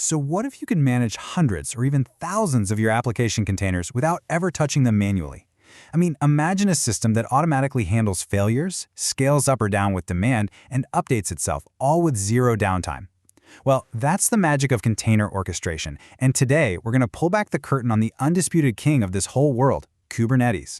So what if you could manage hundreds or even thousands of your application containers without ever touching them manually? I mean, imagine a system that automatically handles failures, scales up or down with demand, and updates itself, all with zero downtime. Well, that's the magic of container orchestration, and today we're going to pull back the curtain on the undisputed king of this whole world, Kubernetes.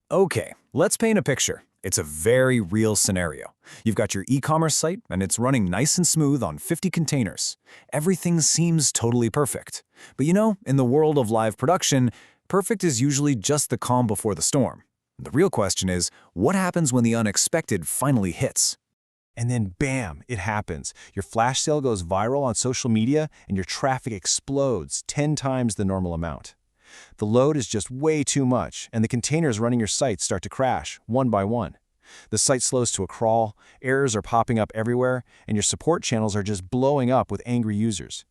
Okay, let's paint a picture. It's a very real scenario. You've got your e-commerce site, and it's running nice and smooth on 50 containers. Everything seems totally perfect. But in the world of live production, perfect is usually just the calm before the storm. The real question is, what happens when the unexpected finally hits? And then bam, it happens. Your flash sale goes viral on social media, and your traffic explodes 10 times the normal amount. The load is just way too much, and the containers running your site start to crash, one by one. The site slows to a crawl, errors are popping up everywhere, and your support channels are just blowing up with angry users.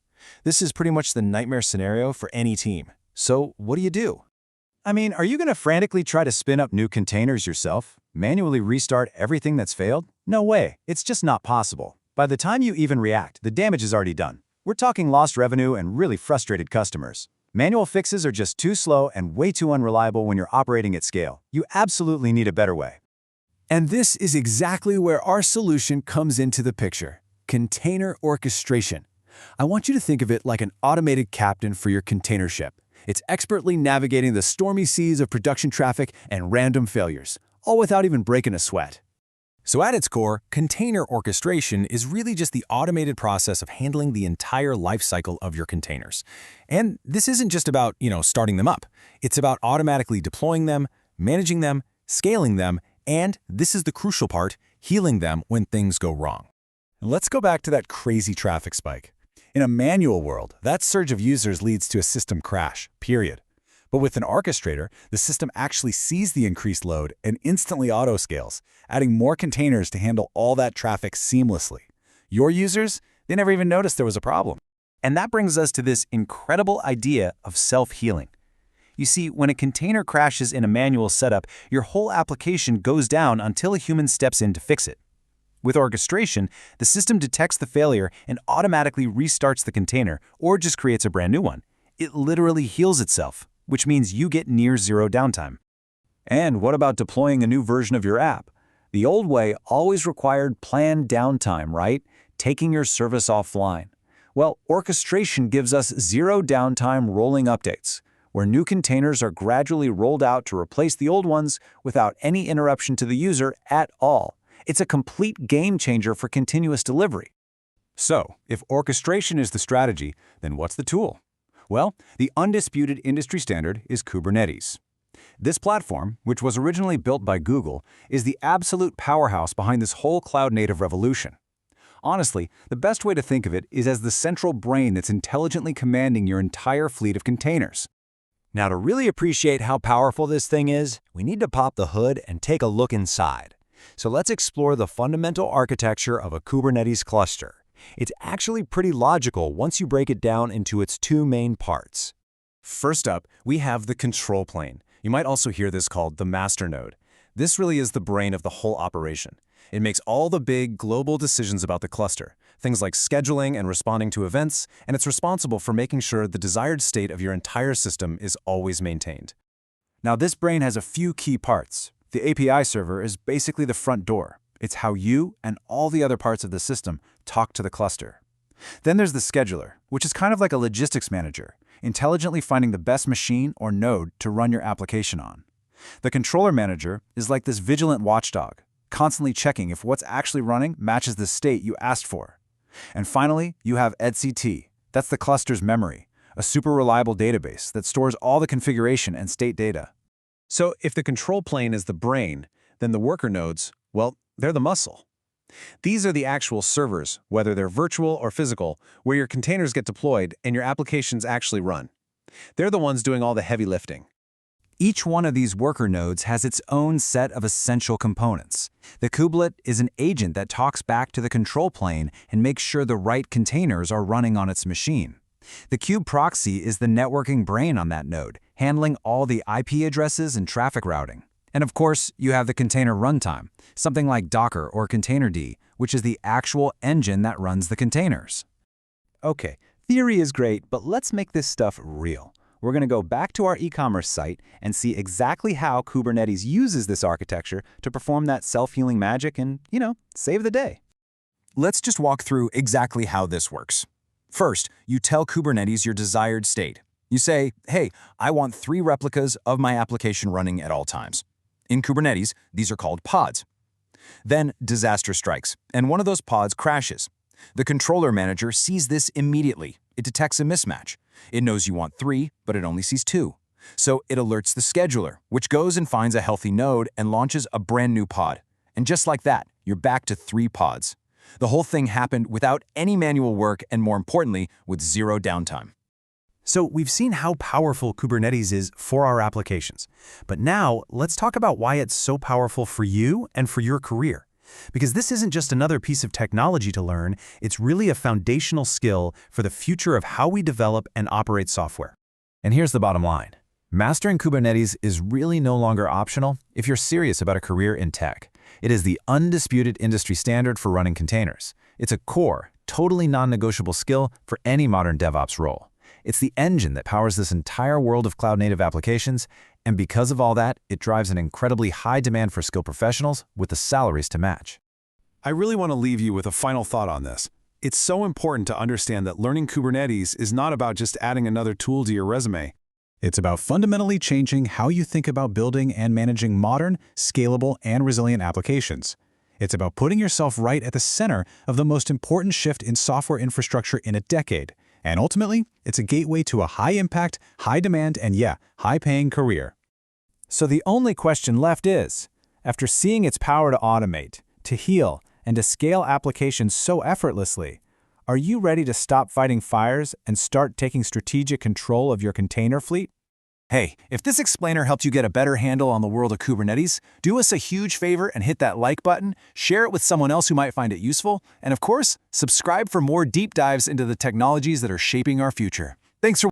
This is pretty much the nightmare scenario for any team. So what do? I mean, are you going to frantically try to spin up new containers yourself? Manually restart everything that's failed? No way, it's just not possible. By the time you even react, the damage is already done. We're talking lost revenue and really frustrated customers. Manual fixes are just too slow and way too unreliable when you're operating at scale. You absolutely need a better way. And this is exactly where our solution comes into the picture: container orchestration. I want you to think of it like an automated captain for your container ship. It's expertly navigating the stormy seas of production traffic and random failures, all without even breaking a sweat. So at its core, container orchestration is really just the automated process of handling the entire life cycle of your containers. And this isn't just about, starting them up. It's about automatically deploying them, managing them, scaling them, and, this is the crucial part, healing them when things go wrong. Let's go back to that crazy traffic spike. In a manual world, that surge of users leads to a system crash, period. But with an orchestrator, the system actually sees the increased load and instantly auto-scales, adding more containers to handle all that traffic seamlessly. Your users, they never even noticed there was a problem. And that brings us to this incredible idea of self-healing. You see, when a container crashes in a manual setup, your whole application goes down until a human steps in to fix it. With orchestration, the system detects the failure and automatically restarts the container or just creates a brand new one. It literally heals itself, which means you get near zero downtime. And what about deploying a new version of your app? The old way always required planned downtime, right? Taking your service offline. Well, orchestration gives us zero downtime rolling updates, where new containers are gradually rolled out to replace the old ones without any interruption to the user at all. It's a complete game changer for continuous delivery. So, if orchestration is the strategy, then what's the tool? Well, the undisputed industry standard is Kubernetes. This platform, which was originally built by Google, is the absolute powerhouse behind this whole cloud-native revolution. Honestly, the best way to think of it is as the central brain that's intelligently commanding your entire fleet of containers. Now, to really appreciate how powerful this thing is, we need to pop the hood and take a look inside. So let's explore the fundamental architecture of a Kubernetes cluster. It's actually pretty logical once you break it down into its two main parts. First up, we have the control plane. You might also hear this called the master node. This really is the brain of the whole operation. It makes all the big global decisions about the cluster, things like scheduling and responding to events, and it's responsible for making sure the desired state of your entire system is always maintained. Now, this brain has a few key parts. The API server is basically the front door. It's how you and all the other parts of the system talk to the cluster. Then there's the scheduler, which is kind of like a logistics manager, intelligently finding the best machine or node to run your application on. The controller manager is like this vigilant watchdog, constantly checking if what's actually running matches the state you asked for. And finally, you have etcd. That's the cluster's memory, a super reliable database that stores all the configuration and state data. So if the control plane is the brain, then the worker nodes, well, they're the muscle. These are the actual servers, whether they're virtual or physical, where your containers get deployed and your applications actually run. They're the ones doing all the heavy lifting. Each one of these worker nodes has its own set of essential components. The kubelet is an agent that talks back to the control plane and makes sure the right containers are running on its machine. The kube proxy is the networking brain on that node, handling all the IP addresses and traffic routing. And of course, you have the container runtime, something like Docker or Containerd, which is the actual engine that runs the containers. Okay, Theory is great, but let's make this stuff real. We're going to go back to our e-commerce site and see exactly how Kubernetes uses this architecture to perform that self-healing magic and, save the day. Let's just walk through exactly how this works. First, you tell Kubernetes your desired state. You say, hey, I want 3 replicas of my application running at all times. In Kubernetes, these are called pods. Then disaster strikes, and one of those pods crashes. The controller manager sees this immediately. It detects a mismatch. It knows you want 3, but it only sees 2. So it alerts the scheduler, which goes and finds a healthy node and launches a brand new pod. And just like that, you're back to 3 pods. The whole thing happened without any manual work and, more importantly, with 0 downtime. So we've seen how powerful Kubernetes is for our applications. But now let's talk about why it's so powerful for you and for your career. Because this isn't just another piece of technology to learn, it's really a foundational skill for the future of how we develop and operate software. And here's the bottom line. Mastering Kubernetes is really no longer optional if you're serious about a career in tech. It is the undisputed industry standard for running containers. It's a core, totally non-negotiable skill for any modern DevOps role. It's the engine that powers this entire world of cloud-native applications, and because of all that, it drives an incredibly high demand for skilled professionals with the salaries to match. I really want to leave you with a final thought on this. It's so important to understand that learning Kubernetes is not about just adding another tool to your resume. It's about fundamentally changing how you think about building and managing modern, scalable, and resilient applications. It's about putting yourself right at the center of the most important shift in software infrastructure in a decade. And ultimately, it's a gateway to a high-impact, high-demand, and high-paying career. So the only question left is, after seeing its power to automate, to heal, and to scale applications so effortlessly, are you ready to stop fighting fires and start taking strategic control of your container fleet? Hey, if this explainer helped you get a better handle on the world of Kubernetes, do us a huge favor and hit that like button, share it with someone else who might find it useful, and of course, subscribe for more deep dives into the technologies that are shaping our future. Thanks for